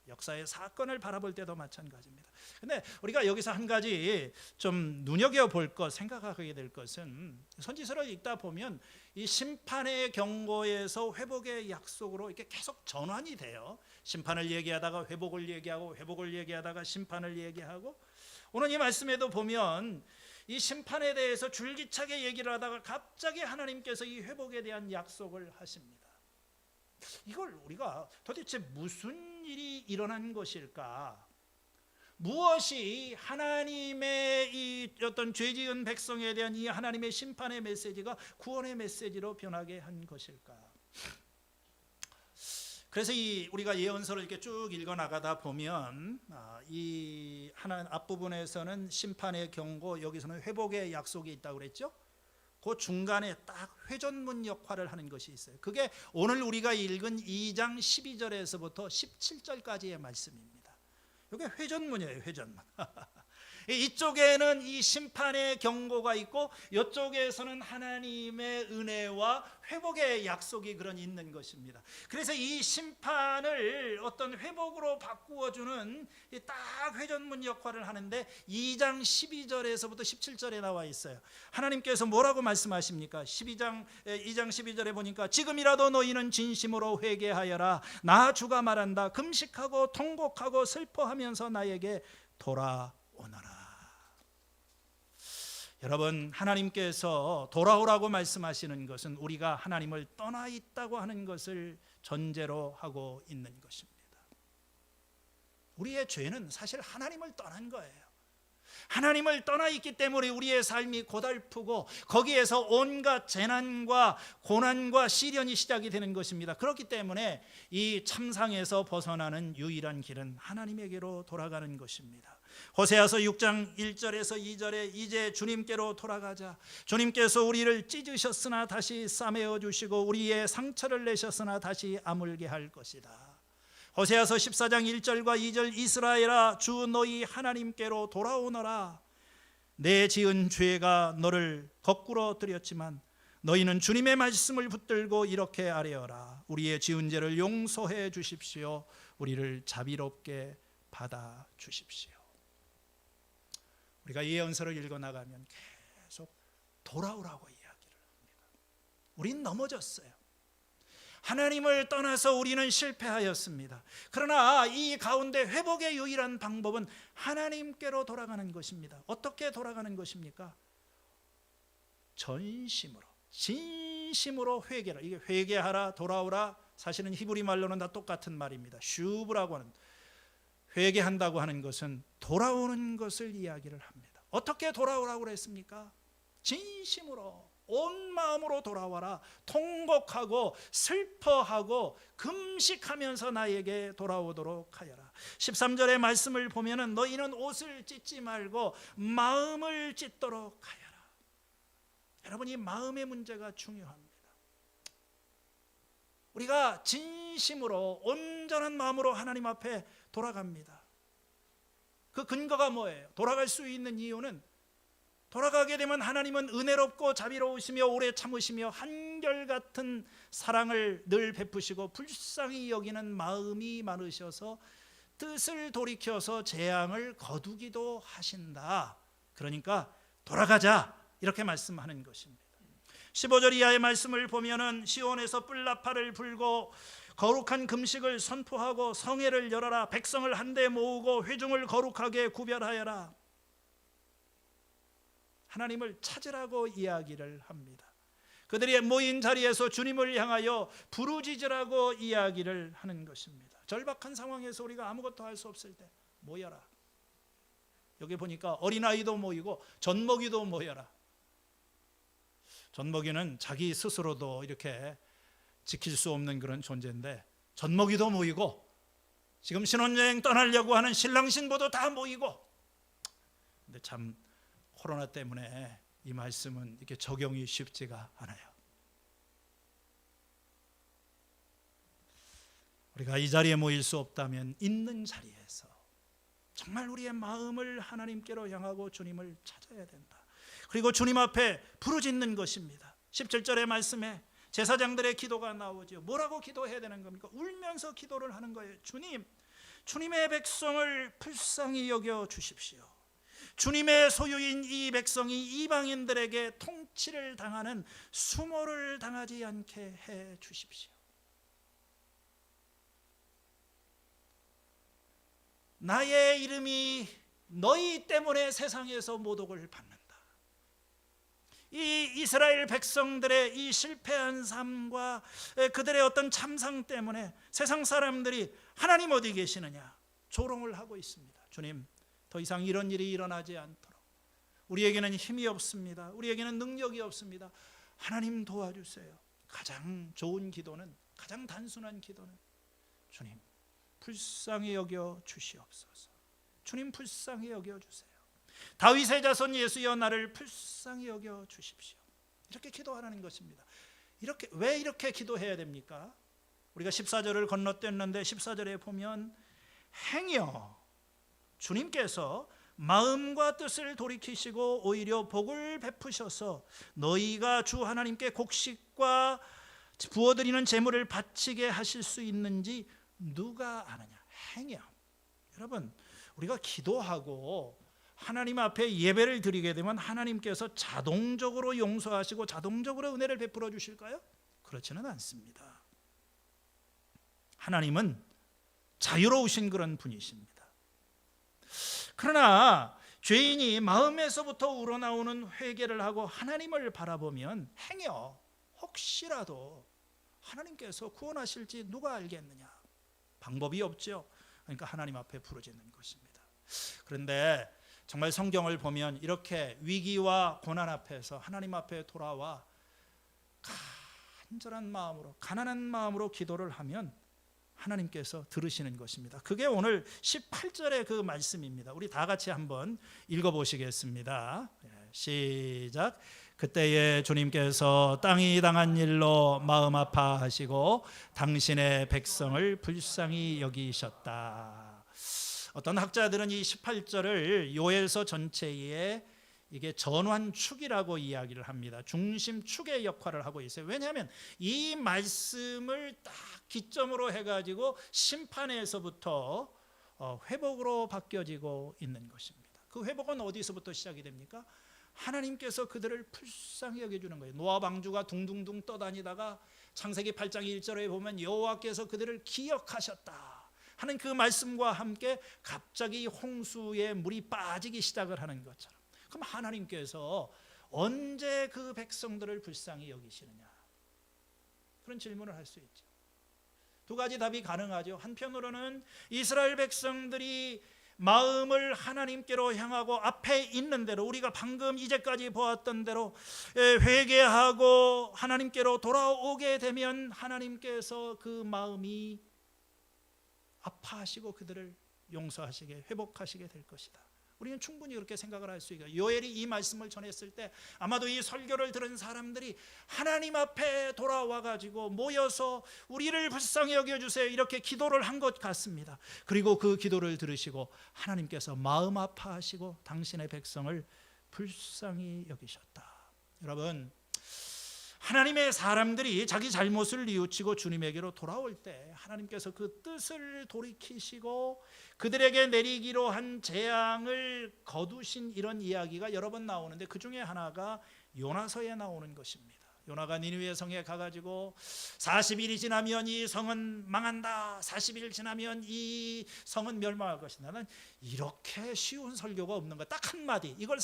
역사의 사건을 바라볼 때도 마찬가지입니다. 근데 우리가 여기서 한 가지 좀 눈여겨볼 것, 생각하게 될 것은 선지서를 읽다 보면 이 심판의 경고에서 회복의 약속으로 이렇게 계속 전환이 돼요. 심판을 얘기하다가 회복을 얘기하고 회복을 얘기하다가 심판을 얘기하고 오늘 이 말씀에도 보면 이 심판에 대해서 줄기차게 얘기를 하다가 갑자기 하나님께서 이 회복에 대한 약속을 하십니다. 이걸 우리가 도대체 무슨 일이 일어난 것일까? 무엇이 하나님의 이 어떤 죄지은 백성에 대한 이 하나님의 심판의 메시지가 구원의 메시지로 변하게 한 것일까? 그래서 우리가 예언서를 이렇게 쭉 읽어 나가다 보면 이 하나 앞부분에서는 심판의 경고, 여기서는 회복의 약속이 있다고 그랬죠? 그 중간에 딱 회전문 역할을 하는 것이 있어요. 그게 오늘 우리가 읽은 2장 12절에서부터 17절까지의 말씀입니다. 이게 회전문이에요. 회전문. 이쪽에는 이 심판의 경고가 있고 이쪽에서는 하나님의 은혜와 회복의 약속이 그런 있는 것입니다. 그래서 이 심판을 어떤 회복으로 바꾸어주는 딱 회전문 역할을 하는데 2장 12절에서부터 17절에 나와 있어요. 하나님께서 뭐라고 말씀하십니까? 2장 12절에 보니까 지금이라도 너희는 진심으로 회개하여라. 나 주가 말한다. 금식하고 통곡하고 슬퍼하면서 나에게 돌아오너라. 여러분, 하나님께서 돌아오라고 말씀하시는 것은 우리가 하나님을 떠나 있다고 하는 것을 전제로 하고 있는 것입니다. 우리의 죄는 사실 하나님을 떠난 거예요. 하나님을 떠나 있기 때문에 우리의 삶이 고달프고 거기에서 온갖 재난과 고난과 시련이 시작이 되는 것입니다. 그렇기 때문에 이 참상에서 벗어나는 유일한 길은 하나님에게로 돌아가는 것입니다. 호세아서 6장 1절에서 2절에 이제 주님께로 돌아가자. 주님께서 우리를 찢으셨으나 다시 싸매어 주시고 우리의 상처를 내셨으나 다시 아물게 할 것이다. 호세아서 14장 1절과 2절 이스라엘아 주 너희 하나님께로 돌아오너라. 내 지은 죄가 너를 거꾸로 들였지만 너희는 주님의 말씀을 붙들고 이렇게 아뢰어라. 우리의 지은 죄를 용서해 주십시오. 우리를 자비롭게 받아 주십시오. 우리가 예언서를 읽어 나가면 계속 돌아오라고 이야기를 합니다. 우린 넘어졌어요. 하나님을 떠나서 우리는 실패하였습니다. 그러나 이 가운데 회복의 유일한 방법은 하나님께로 돌아가는 것입니다. 어떻게 돌아가는 것입니까? 전심으로, 진심으로 회개라. 이게 회개하라, 돌아오라, 사실은 히브리 말로는 다 똑같은 말입니다. 슈브라고 하는, 회개한다고 하는 것은 돌아오는 것을 이야기를 합니다. 어떻게 돌아오라고 그랬습니까? 진심으로, 온 마음으로 돌아와라. 통곡하고 슬퍼하고 금식하면서 나에게 돌아오도록 하여라. 13절의 말씀을 보면은 너희는 옷을 찢지 말고 마음을 찢도록 하여라. 여러분, 이 마음의 문제가 중요합니다. 우리가 진심으로 온전한 마음으로 하나님 앞에 돌아갑니다. 그 근거가 뭐예요? 돌아갈 수 있는 이유는, 돌아가게 되면 하나님은 은혜롭고 자비로우시며 오래 참으시며 한결같은 사랑을 늘 베푸시고 불쌍히 여기는 마음이 많으셔서 뜻을 돌이켜서 재앙을 거두기도 하신다. 그러니까 돌아가자, 이렇게 말씀하는 것입니다. 15절 이하의 말씀을 보면은 시온에서 뿔나팔을 불고 거룩한 금식을 선포하고 성회를 열어라. 백성을 한데 모으고 회중을 거룩하게 구별하여라. 하나님을 찾으라고 이야기를 합니다. 그들이 모인 자리에서 주님을 향하여 부르짖으라고 이야기를 하는 것입니다. 절박한 상황에서 우리가 아무것도 할 수 없을 때 모여라. 여기 보니까 어린아이도 모이고 젖먹이도 모여라. 젖먹이는 자기 스스로도 이렇게 지킬 수 없는 그런 존재인데, 젖먹이도 모이고 지금 신혼여행 떠나려고 하는 신랑 신부도 다 모이고. 근데 참 코로나 때문에 이 말씀은 이렇게 적용이 쉽지가 않아요. 우리가 이 자리에 모일 수 없다면 있는 자리에서 정말 우리의 마음을 하나님께로 향하고 주님을 찾아야 된다. 그리고 주님 앞에 부르짖는 것입니다. 17절의 말씀에 제사장들의 기도가 나오죠. 뭐라고 기도해야 되는 겁니까? 울면서 기도를 하는 거예요. 주님, 주님의 백성을 불쌍히 여겨 주십시오. 주님의 소유인 이 백성이 이방인들에게 통치를 당하는 수모를 당하지 않게 해 주십시오. 나의 이름이 너희 때문에 세상에서 모독을 받는다. 이 이스라엘 백성들의 이 실패한 삶과 그들의 어떤 참상 때문에 세상 사람들이 하나님 어디 계시느냐 조롱을 하고 있습니다. 주님, 더 이상 이런 일이 일어나지 않도록, 우리에게는 힘이 없습니다. 우리에게는 능력이 없습니다. 하나님 도와주세요. 가장 좋은 기도는, 가장 단순한 기도는, 주님 불쌍히 여겨 주시옵소서. 주님 불쌍히 여겨 주세요. 다윗의 자손 예수여 나를 불쌍히 여겨 주십시오. 이렇게 기도하라는 것입니다. 왜 이렇게 기도해야 됩니까? 우리가 14절을 건너뛰었는데 14절에 보면 행여 주님께서 마음과 뜻을 돌이키시고 오히려 복을 베푸셔서 너희가 주 하나님께 곡식과 부어드리는 제물을 바치게 하실 수 있는지 누가 아느냐. 행여. 여러분, 우리가 기도하고 하나님 앞에 예배를 드리게 되면 하나님께서 자동적으로 용서하시고 자동적으로 은혜를 베풀어 주실까요? 그렇지는 않습니다. 하나님은 자유로우신 그런 분이십니다. 그러나 죄인이 마음에서부터 우러나오는 회개를 하고 하나님을 바라보면 행여 혹시라도 하나님께서 구원하실지 누가 알겠느냐. 방법이 없죠. 그러니까 하나님 앞에 부르짖는 것입니다. 그런데 정말 성경을 보면 이렇게 위기와 고난 앞에서 하나님 앞에 돌아와 간절한 마음으로, 가난한 마음으로 기도를 하면 하나님께서 들으시는 것입니다. 그게 오늘 18절의 그 말씀입니다. 우리 다 같이 한번 읽어보시겠습니다. 시작. 그때에 주님께서 땅이 당한 일로 마음 아파하시고 당신의 백성을 불쌍히 여기셨다. 어떤 학자들은 이 18절을 요엘서 전체에 이게 전환축이라고 이야기를 합니다. 중심축의 역할을 하고 있어요. 왜냐하면 이 말씀을 딱 기점으로 해가지고 심판에서부터 회복으로 바뀌어지고 있는 것입니다. 그 회복은 어디서부터 시작이 됩니까? 하나님께서 그들을 불쌍히 여겨주는 거예요. 노아 방주가 둥둥둥 떠다니다가 창세기 8장 1절에 보면 여호와께서 그들을 기억하셨다 하는 그 말씀과 함께 갑자기 홍수에 물이 빠지기 시작을 하는 것처럼, 그럼 하나님께서 언제 그 백성들을 불쌍히 여기시느냐, 그런 질문을 할 수 있죠. 두 가지 답이 가능하죠. 한편으로는 이스라엘 백성들이 마음을 하나님께로 향하고 앞에 있는 대로, 우리가 방금 이제까지 보았던 대로 회개하고 하나님께로 돌아오게 되면 하나님께서 그 마음이 아파하시고 그들을 용서하시게, 회복하시게 될 것이다. 우리는 충분히 그렇게 생각을 할 수 있어요. 요엘이 이 말씀을 전했을 때 아마도 이 설교를 들은 사람들이 하나님 앞에 돌아와 가지고 모여서 우리를 불쌍히 여겨주세요 이렇게 기도를 한 것 같습니다. 그리고 그 기도를 들으시고 하나님께서 마음 아파하시고 당신의 백성을 불쌍히 여기셨다. 여러분, 하나님의 사람들이 자기 잘못을 뉘우치고 주님에게로 돌아올 때 하나님께서 그 뜻을 돌이키시고 그들에게 내리기로 한 재앙을 거두신 이런 이야기가 여러 번 나오는데, 그 중에 하나가 요나서에 나오는 것입니다. 요나가 니느웨 성에 가가지고 40일이 지나면 이 성은 망한다, 40일 지나면 이 성은 멸망할 것이다. 나는 이렇게 쉬운 설교가 없는 거야. 딱 한마디, 이걸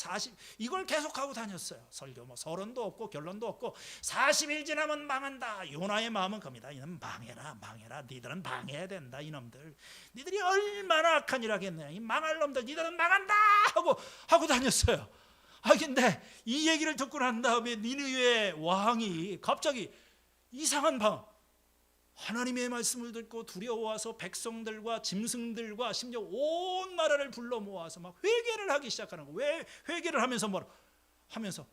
계속하고 다녔어요. 설교 뭐 서론도 없고 결론도 없고 40일 지나면 망한다. 요나의 마음은 겁니다. 이놈 망해라, 니들은 망해야 된다. 이놈들, 니들이 얼마나 악한 일 하겠냐, 이 망할 놈들, 니들은 망한다 하고 다녔어요. 근데 이 얘기를 듣고 난 다음에 니느웨 왕이 갑자기 이상한 하나님의 말씀을 듣고 두려워와서 백성들과 짐승들과 심지어 온 나라를 불러 모아서 막 회개를 하기 시작하는 거예요. 왜 회개를 하면서 하면서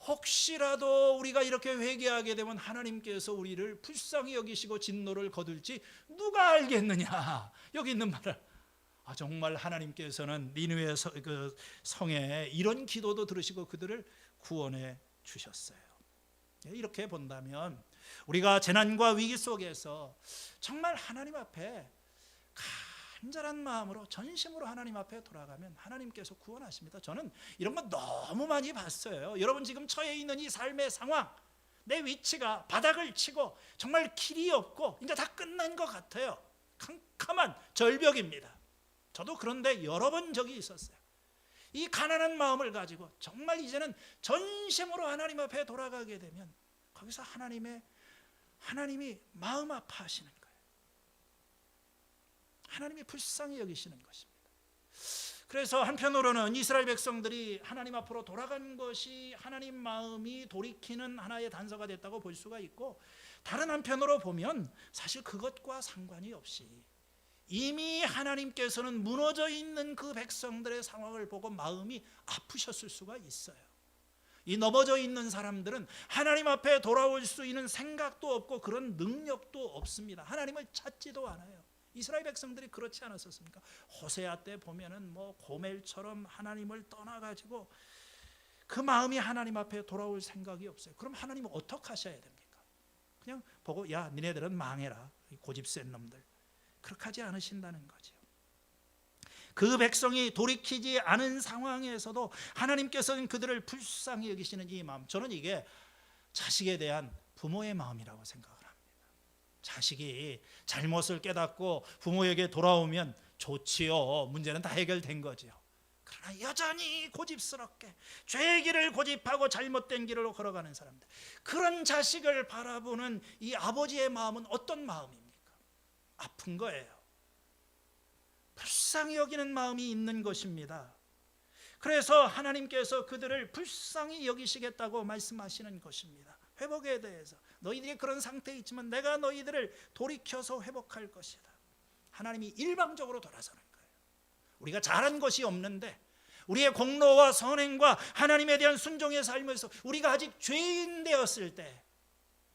혹시라도 우리가 이렇게 회개하게 되면 하나님께서 우리를 불쌍히 여기시고 진노를 거둘지 누가 알겠느냐. 여기 있는 말을, 정말 하나님께서는 니느웨 성에 이런 기도도 들으시고 그들을 구원해 주셨어요. 이렇게 본다면 우리가 재난과 위기 속에서 정말 하나님 앞에 간절한 마음으로 전심으로 하나님 앞에 돌아가면 하나님께서 구원하십니다. 저는 이런 거 너무 많이 봤어요. 여러분 지금 처해 있는 이 삶의 상황, 내 위치가 바닥을 치고 정말 길이 없고 이제 다 끝난 것 같아요. 캄캄한 절벽입니다. 저도 그런데 여러 번 적이 있었어요. 이 가난한 마음을 가지고 정말 이제는 전심으로 하나님 앞에 돌아가게 되면 거기서 하나님이 마음 아파하시는 거예요. 하나님이 불쌍히 여기시는 것입니다. 그래서 한편으로는 이스라엘 백성들이 하나님 앞으로 돌아간 것이 하나님 마음이 돌이키는 하나의 단서가 됐다고 볼 수가 있고, 다른 한편으로 보면 사실 그것과 상관이 없이 이미 하나님께서는 무너져 있는 그 백성들의 상황을 보고 마음이 아프셨을 수가 있어요. 이 넘어져 있는 사람들은 하나님 앞에 돌아올 수 있는 생각도 없고 그런 능력도 없습니다. 하나님을 찾지도 않아요. 이스라엘 백성들이 그렇지 않았었습니까? 호세아 때 보면은 고멜처럼 하나님을 떠나가지고 그 마음이 하나님 앞에 돌아올 생각이 없어요. 그럼 하나님은 어떻게 하셔야 됩니까? 그냥 보고 야 니네들은 망해라, 고집 센 놈들, 그렇게 하지 않으신다는 거죠. 그 백성이 돌이키지 않은 상황에서도 하나님께서는 그들을 불쌍히 여기시는 이 마음, 저는 이게 자식에 대한 부모의 마음이라고 생각을 합니다. 자식이 잘못을 깨닫고 부모에게 돌아오면 좋지요. 문제는 다 해결된 거죠. 그러나 여전히 고집스럽게 죄의 길을 고집하고 잘못된 길로 걸어가는 사람들, 그런 자식을 바라보는 이 아버지의 마음은 어떤 마음입니까? 아픈 거예요. 불쌍히 여기는 마음이 있는 것입니다. 그래서 하나님께서 그들을 불쌍히 여기시겠다고 말씀하시는 것입니다. 회복에 대해서 너희들이 그런 상태에 있지만 내가 너희들을 돌이켜서 회복할 것이다. 하나님이 일방적으로 돌아서는 거예요. 우리가 잘한 것이 없는데 우리의 공로와 선행과 하나님에 대한 순종의 삶에서 우리가 아직 죄인 되었을 때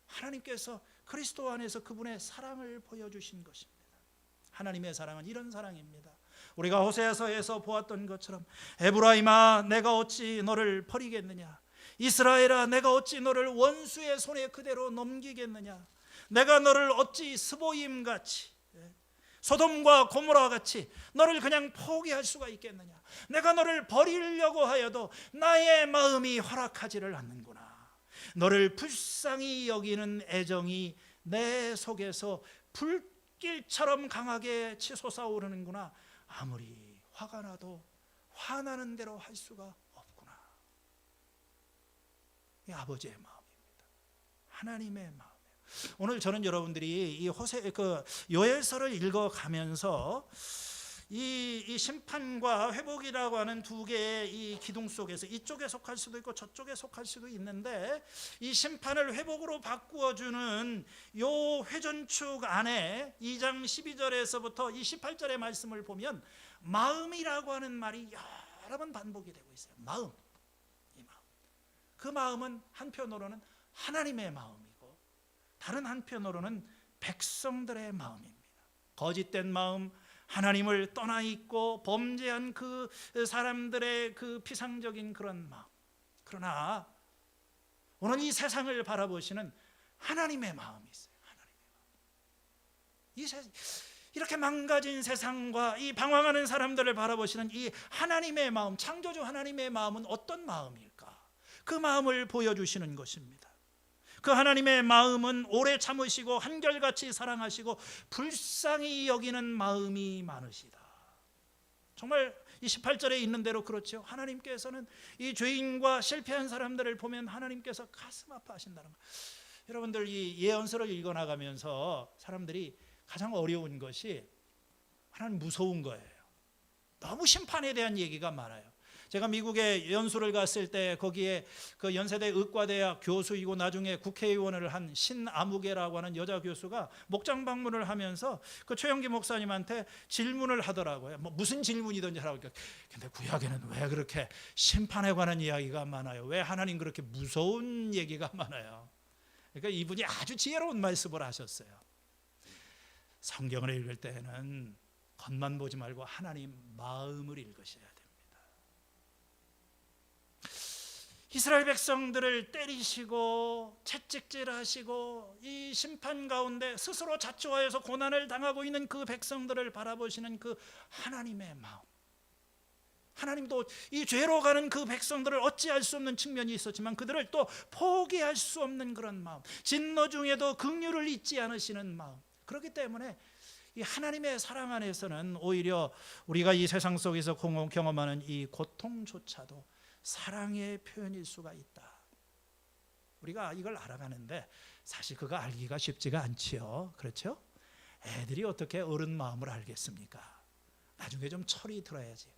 하나님께서 그리스도 안에서 그분의 사랑을 보여주신 것입니다. 하나님의 사랑은 이런 사랑입니다. 우리가 호세아서에서 보았던 것처럼 에브라임아 내가 어찌 너를 버리겠느냐, 이스라엘아 내가 어찌 너를 원수의 손에 그대로 넘기겠느냐, 내가 너를 어찌 스보임같이 소돔과 고모라와 같이 너를 그냥 포기할 수가 있겠느냐? 내가 너를 버리려고 하여도 나의 마음이 허락하지를 않는구나. 너를 불쌍히 여기는 애정이 내 속에서 불길처럼 강하게 치솟아오르는구나. 아무리 화가 나도 화나는 대로 할 수가 없구나. 이 아버지의 마음입니다. 하나님의 마음. 오늘 저는 여러분들이 이 요엘서를 읽어가면서 이 심판과 회복이라고 하는 두 개의 이 기둥 속에서 이쪽에 속할 수도 있고 저쪽에 속할 수도 있는데, 이 심판을 회복으로 바꾸어주는 요 회전축 안에 2장 12절에서부터 이 18절의 말씀을 보면 마음이라고 하는 말이 여러 번 반복이 되고 있어요. 마음, 이 마음. 그 마음은 한편으로는 하나님의 마음이고 다른 한편으로는 백성들의 마음입니다. 거짓된 마음, 하나님을 떠나 있고 범죄한 그 사람들의 그 피상적인 그런 마음. 그러나 오늘 이 세상을 바라보시는 하나님의 마음이 있어요. 하나님의 마음. 이렇게 망가진 세상과 이 방황하는 사람들을 바라보시는 이 하나님의 마음, 창조주 하나님의 마음은 어떤 마음일까? 그 마음을 보여주시는 것입니다. 그 하나님의 마음은 오래 참으시고 한결같이 사랑하시고 불쌍히 여기는 마음이 많으시다. 정말 이 18절에 있는 대로 그렇죠. 하나님께서는 이 죄인과 실패한 사람들을 보면 하나님께서 가슴 아파하신다는 거예요. 여러분들 이 예언서를 읽어나가면서 사람들이 가장 어려운 것이 하나님 무서운 거예요. 너무 심판에 대한 얘기가 많아요. 제가 미국에 연수를 갔을 때 거기에 그 연세대 의과대학 교수이고 나중에 국회의원을 한 신아무개라고 하는 여자 교수가 목장 방문을 하면서 그 최영기 목사님한테 질문을 하더라고요. 뭐 무슨 질문이든지 하라고. 근데 구약에는 왜 그렇게 심판에 관한 이야기가 많아요? 왜 하나님 그렇게 무서운 얘기가 많아요? 그러니까 이분이 아주 지혜로운 말씀을 하셨어요. 성경을 읽을 때는 겉만 보지 말고 하나님 마음을 읽으셔야 돼요. 이스라엘 백성들을 때리시고 채찍질하시고 이 심판 가운데 스스로 자초하여서 고난을 당하고 있는 그 백성들을 바라보시는 그 하나님의 마음. 하나님도 이 죄로 가는 그 백성들을 어찌할 수 없는 측면이 있었지만 그들을 또 포기할 수 없는 그런 마음, 진노 중에도 긍휼을 잊지 않으시는 마음. 그렇기 때문에 이 하나님의 사랑 안에서는 오히려 우리가 이 세상 속에서 경험하는 이 고통조차도 사랑의 표현일 수가 있다. 우리가 이걸 알아가는데 사실 그거 알기가 쉽지가 않지요. 그렇죠? 애들이 어떻게 어른 마음을 알겠습니까? 나중에 좀 철이 들어야지.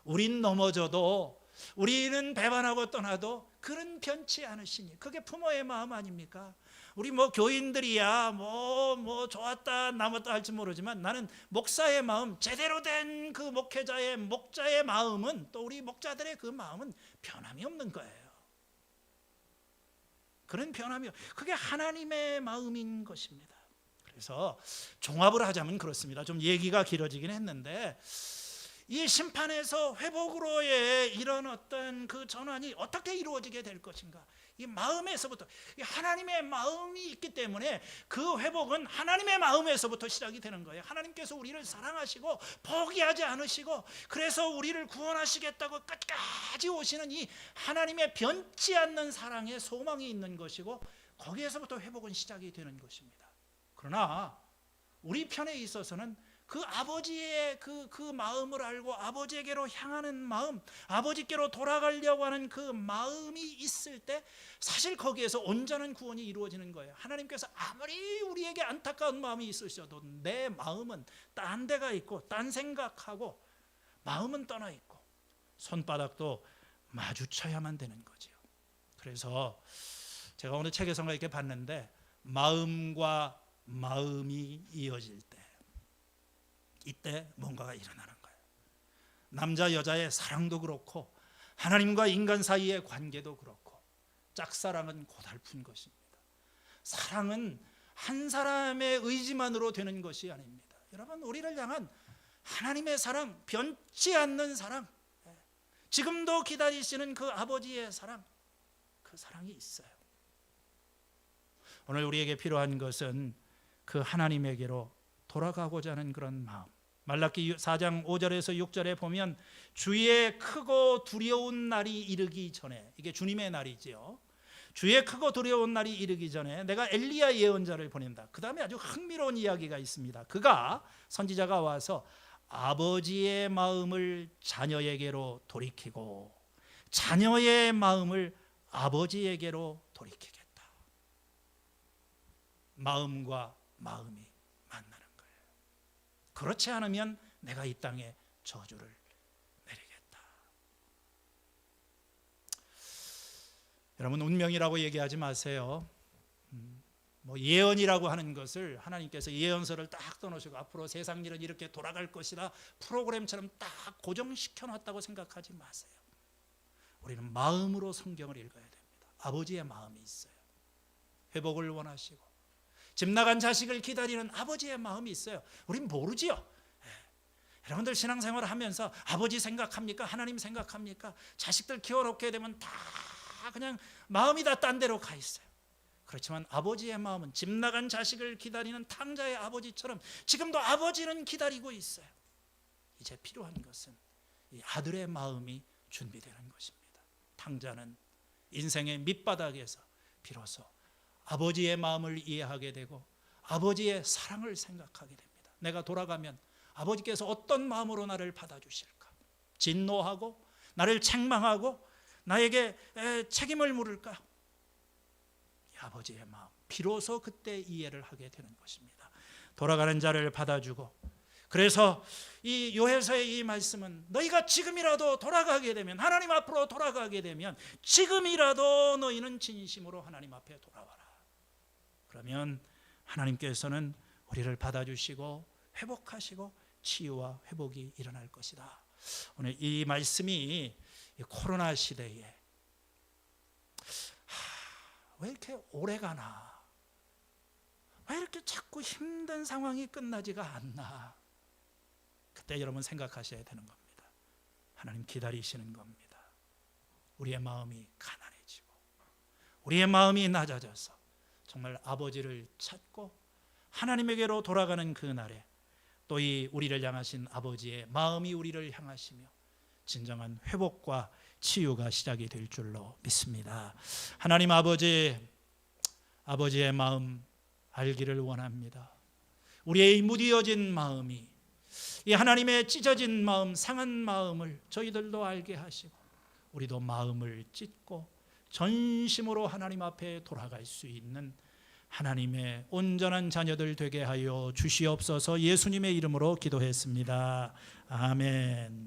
우린 넘어져도, 우리는 배반하고 떠나도 그는 변치 않으시니, 그게 부모의 마음 아닙니까? 우리 뭐 교인들이야 뭐 좋았다 남았다 할지 모르지만 나는 목사의 마음, 제대로 된 그 목자의 마음은, 또 우리 목자들의 그 마음은 변함이 없는 거예요. 그런 변함이, 그게 하나님의 마음인 것입니다. 그래서 종합을 하자면 그렇습니다. 좀 얘기가 길어지긴 했는데, 이 심판에서 회복으로의 이런 어떤 그 전환이 어떻게 이루어지게 될 것인가? 이 마음에서부터, 이 하나님의 마음이 있기 때문에 그 회복은 하나님의 마음에서부터 시작이 되는 거예요. 하나님께서 우리를 사랑하시고 포기하지 않으시고 그래서 우리를 구원하시겠다고 끝까지 오시는 이 하나님의 변치 않는 사랑에 소망이 있는 것이고, 거기에서부터 회복은 시작이 되는 것입니다. 그러나 우리 편에 있어서는 그 아버지의 그 마음을 알고 아버지에게로 향하는 마음, 아버지께로 돌아가려고 하는 그 마음이 있을 때 사실 거기에서 온전한 구원이 이루어지는 거예요. 하나님께서 아무리 우리에게 안타까운 마음이 있으셔도 내 마음은 딴 데가 있고 딴 생각하고 마음은 떠나 있고 손바닥도 마주쳐야만 되는 거죠. 그래서 제가 오늘 책에서 이렇게 봤는데, 마음과 마음이 이어질 때, 이때 뭔가가 일어나는 거예요. 남자 여자의 사랑도 그렇고 하나님과 인간 사이의 관계도 그렇고, 짝사랑은 고달픈 것입니다. 사랑은 한 사람의 의지만으로 되는 것이 아닙니다. 여러분, 우리를 향한 하나님의 사랑, 변치 않는 사랑, 지금도 기다리시는 그 아버지의 사랑, 그 사랑이 있어요. 오늘 우리에게 필요한 것은 그 하나님에게로 돌아가고자 하는 그런 마음. 말라기 4장 5절에서 6절에 보면 주의 크고 두려운 날이 이르기 전에, 이게 주님의 날이지요. 주의 크고 두려운 날이 이르기 전에 내가 엘리야 예언자를 보낸다. 그 다음에 아주 흥미로운 이야기가 있습니다. 그가, 선지자가 와서 아버지의 마음을 자녀에게로 돌이키고 자녀의 마음을 아버지에게로 돌이키겠다. 마음과 마음이 만나는 거예요. 그렇지 않으면 내가 이 땅에 저주를 내리겠다. 여러분, 운명이라고 얘기하지 마세요. 뭐 예언이라고 하는 것을 하나님께서 예언서를 딱 떠놓으시고 앞으로 세상 일은 이렇게 돌아갈 것이다 프로그램처럼 딱 고정시켜 놨다고 생각하지 마세요. 우리는 마음으로 성경을 읽어야 됩니다. 아버지의 마음이 있어요. 회복을 원하시고 집 나간 자식을 기다리는 아버지의 마음이 있어요. 우린 모르지요. 여러분들 신앙생활을 하면서 아버지 생각합니까? 하나님 생각합니까? 자식들 키워놓게 되면 다 그냥 마음이 다 딴 데로 가 있어요. 그렇지만 아버지의 마음은 집 나간 자식을 기다리는 탕자의 아버지처럼 지금도 아버지는 기다리고 있어요. 이제 필요한 것은 이 아들의 마음이 준비되는 것입니다. 탕자는 인생의 밑바닥에서 비로소 아버지의 마음을 이해하게 되고 아버지의 사랑을 생각하게 됩니다. 내가 돌아가면 아버지께서 어떤 마음으로 나를 받아주실까? 진노하고 나를 책망하고 나에게 책임을 물을까? 아버지의 마음, 비로소 그때 이해를 하게 되는 것입니다. 돌아가는 자를 받아주고, 그래서 이 요해서의 이 말씀은 너희가 지금이라도 돌아가게 되면, 하나님 앞으로 돌아가게 되면 지금이라도 너희는 진심으로 하나님 앞에 돌아와라. 그러면 하나님께서는 우리를 받아주시고 회복하시고 치유와 회복이 일어날 것이다. 오늘 이 말씀이 코로나 시대에 왜 이렇게 오래 가나? 왜 이렇게 자꾸 힘든 상황이 끝나지가 않나? 그때 여러분 생각하셔야 되는 겁니다. 하나님 기다리시는 겁니다. 우리의 마음이 가난해지고 우리의 마음이 낮아져서 정말 아버지를 찾고 하나님에게로 돌아가는 그 날에 또 이 우리를 향하신 아버지의 마음이 우리를 향하시며 진정한 회복과 치유가 시작이 될 줄로 믿습니다. 하나님 아버지의 마음 알기를 원합니다. 우리의 무디어진 마음이, 이 하나님의 찢어진 마음, 상한 마음을 저희들도 알게 하시고 우리도 마음을 찢고 전심으로 하나님 앞에 돌아갈 수 있는 하나님의 온전한 자녀들 되게 하여 주시옵소서. 예수님의 이름으로 기도했습니다. 아멘.